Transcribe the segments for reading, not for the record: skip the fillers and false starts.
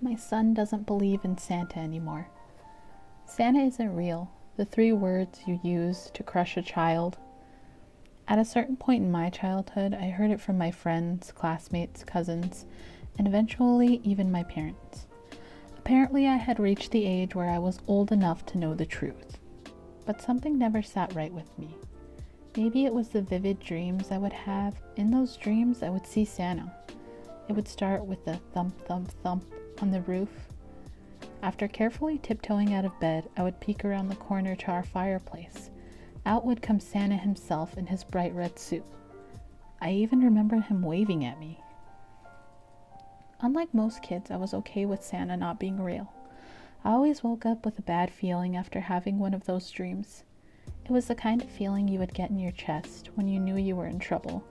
My son doesn't believe in Santa anymore. Santa isn't real, the 3 words you use to crush a child. At a certain point in my childhood, I heard it from my friends, classmates, cousins, and eventually even my parents. Apparently, I had reached the age where I was old enough to know the truth. But something never sat right with me. Maybe it was the vivid dreams I would have. In those dreams, I would see Santa. It would start with a thump, thump, thump on the roof. After carefully tiptoeing out of bed, I would peek around the corner to our fireplace. Out would come Santa himself in his bright red suit. I even remember him waving at me. Unlike most kids, I was okay with Santa not being real. I always woke up with a bad feeling after having one of those dreams. It was the kind of feeling you would get in your chest when you knew you were in trouble,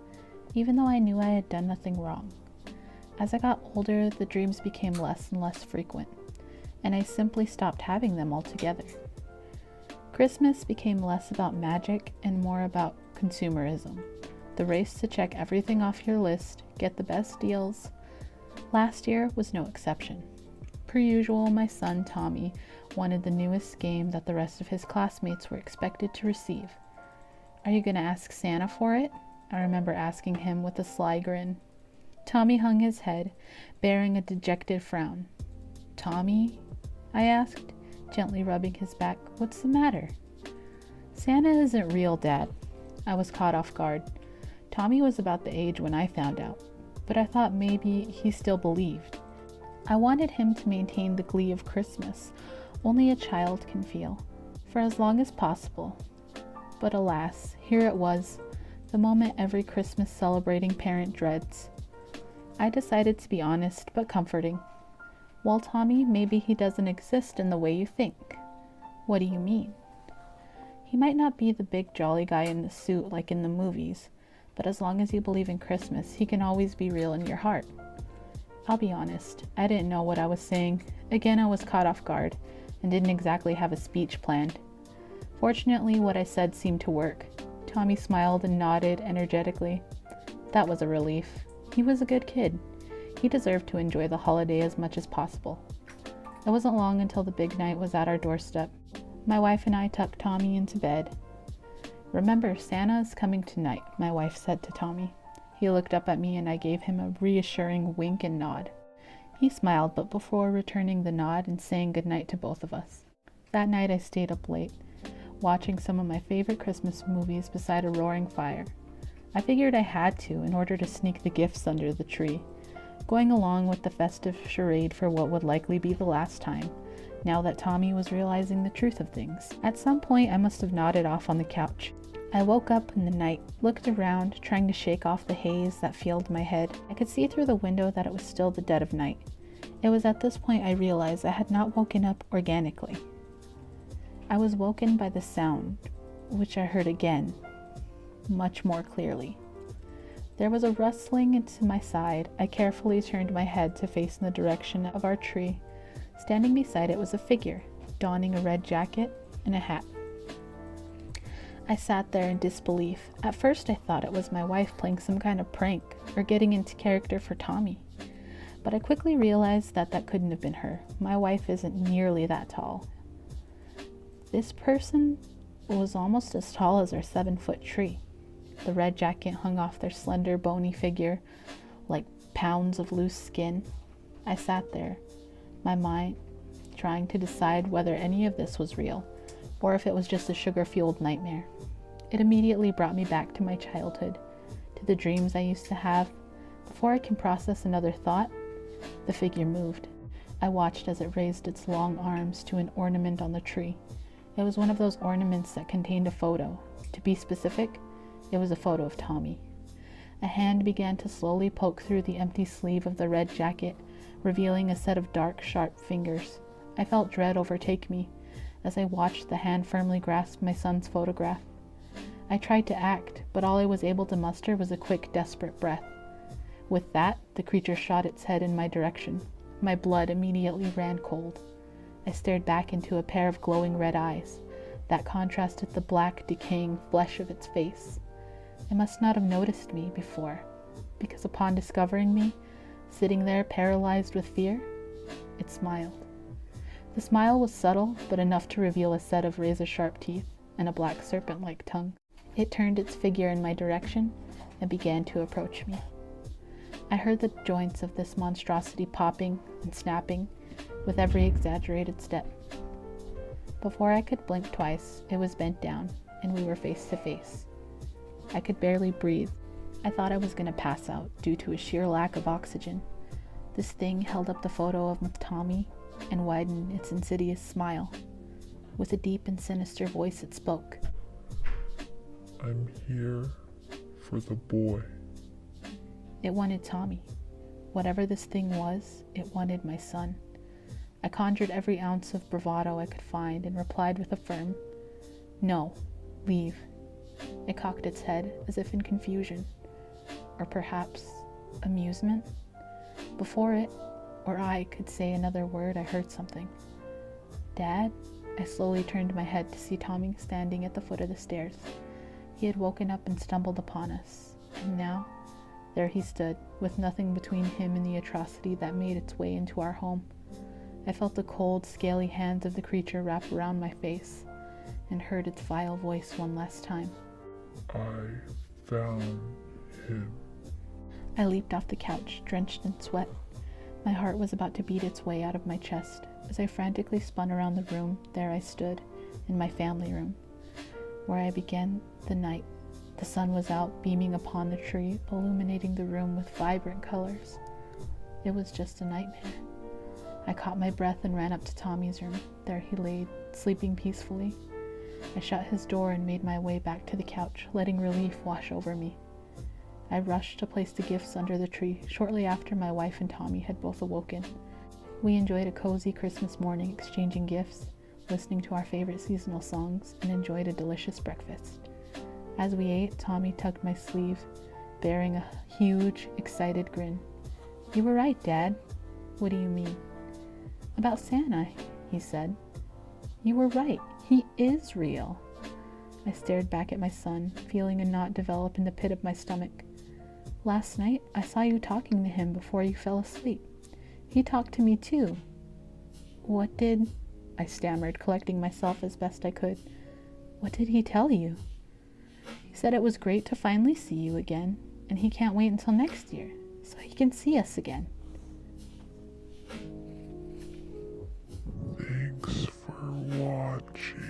even though I knew I had done nothing wrong. As I got older, the dreams became less and less frequent, and I simply stopped having them altogether. Christmas became less about magic and more about consumerism. The race to check everything off your list, get the best deals. Last year was no exception. Per usual, my son Tommy wanted the newest game that the rest of his classmates were expected to receive. "Are you going to ask Santa for it?" I remember asking him with a sly grin. Tommy hung his head, bearing a dejected frown. "Tommy?" I asked, gently rubbing his back. "What's the matter?" "Santa isn't real, Dad." I was caught off guard. Tommy was about the age when I found out, but I thought maybe he still believed. I wanted him to maintain the glee of Christmas only a child can feel, for as long as possible. But alas, here it was, the moment every Christmas celebrating parent dreads. I decided to be honest but comforting. "Well, Tommy, maybe he doesn't exist in the way you think." "What do you mean?" "He might not be the big jolly guy in the suit like in the movies, but as long as you believe in Christmas, he can always be real in your heart." I'll be honest, I didn't know what I was saying. Again, I was caught off guard and didn't exactly have a speech planned. Fortunately, what I said seemed to work. Tommy smiled and nodded energetically. That was a relief. He was a good kid. He deserved to enjoy the holiday as much as possible. It wasn't long until the big night was at our doorstep. My wife and I tucked Tommy into bed. "Remember, Santa is coming tonight," my wife said to Tommy. He looked up at me and I gave him a reassuring wink and nod. He smiled, but before returning the nod and saying goodnight to both of us. That night I stayed up late, watching some of my favorite Christmas movies beside a roaring fire. I figured I had to in order to sneak the gifts under the tree, going along with the festive charade for what would likely be the last time, now that Tommy was realizing the truth of things. At some point I must have nodded off on the couch. I woke up in the night, looked around, trying to shake off the haze that filled my head. I could see through the window that it was still the dead of night. It was at this point I realized I had not woken up organically. I was woken by the sound, which I heard again, much more clearly. There was a rustling into my side. I carefully turned my head to face in the direction of our tree. Standing beside it was a figure, donning a red jacket and a hat. I sat there in disbelief. At first I thought it was my wife playing some kind of prank or getting into character for Tommy. But I quickly realized that that couldn't have been her. My wife isn't nearly that tall. This person was almost as tall as our 7-foot tree. The red jacket hung off their slender, bony figure like pounds of loose skin. I sat there, my mind trying to decide whether any of this was real or if it was just a sugar-fueled nightmare. It immediately brought me back to my childhood, to the dreams I used to have. Before I can process another thought, the figure moved. I watched as it raised its long arms to an ornament on the tree. It was one of those ornaments that contained a photo. To be specific, it was a photo of Tommy. A hand began to slowly poke through the empty sleeve of the red jacket, revealing a set of dark, sharp fingers. I felt dread overtake me as I watched the hand firmly grasp my son's photograph. I tried to act, but all I was able to muster was a quick, desperate breath. With that, the creature shot its head in my direction. My blood immediately ran cold. I stared back into a pair of glowing red eyes that contrasted the black, decaying flesh of its face. It must not have noticed me before, because upon discovering me, sitting there paralyzed with fear, It smiled. The smile was subtle, but enough to reveal a set of razor-sharp teeth and a black serpent-like tongue. It turned its figure in my direction and began to approach me. I heard the joints of this monstrosity popping and snapping with every exaggerated step. Before I could blink twice, it was bent down, and we were face to face. I could barely breathe. I thought I was going to pass out due to a sheer lack of oxygen. This thing held up the photo of Tommy and widened its insidious smile. With a deep and sinister voice it spoke. I'm here for the boy. It wanted Tommy. Whatever this thing was, it wanted my son. I conjured every ounce of bravado I could find and replied with a firm, "No, leave." It cocked its head as if in confusion, or perhaps amusement. Before it or I could say another word, I heard something. "Dad?" I slowly turned my head to see Tommy standing at the foot of the stairs. He had woken up and stumbled upon us, and now, there he stood, with nothing between him and the atrocity that made its way into our home. I felt the cold, scaly hands of the creature wrap around my face, and heard its vile voice one last time. I found him. I leaped off the couch, drenched in sweat. My heart was about to beat its way out of my chest. As I frantically spun around the room, there I stood, in my family room, where I began the night. The sun was out, beaming upon the tree, illuminating the room with vibrant colors. It was just a nightmare. I caught my breath and ran up to Tommy's room. There he lay, sleeping peacefully. I shut his door and made my way back to the couch, letting relief wash over me. I rushed to place the gifts under the tree, shortly after my wife and Tommy had both awoken. We enjoyed a cozy Christmas morning, exchanging gifts, listening to our favorite seasonal songs, and enjoyed a delicious breakfast. As we ate, Tommy tugged my sleeve, bearing a huge, excited grin. "You were right, Dad." "What do you mean?" "About Santa," he said. "You were right. He is real." I stared back at my son, feeling a knot develop in the pit of my stomach. "Last night, I saw you talking to him before you fell asleep. He talked to me too." "What did—" I stammered, collecting myself as best I could. "What did he tell you?" "He said it was great to finally see you again, and he can't wait until next year, so he can see us again." Thanks for watching.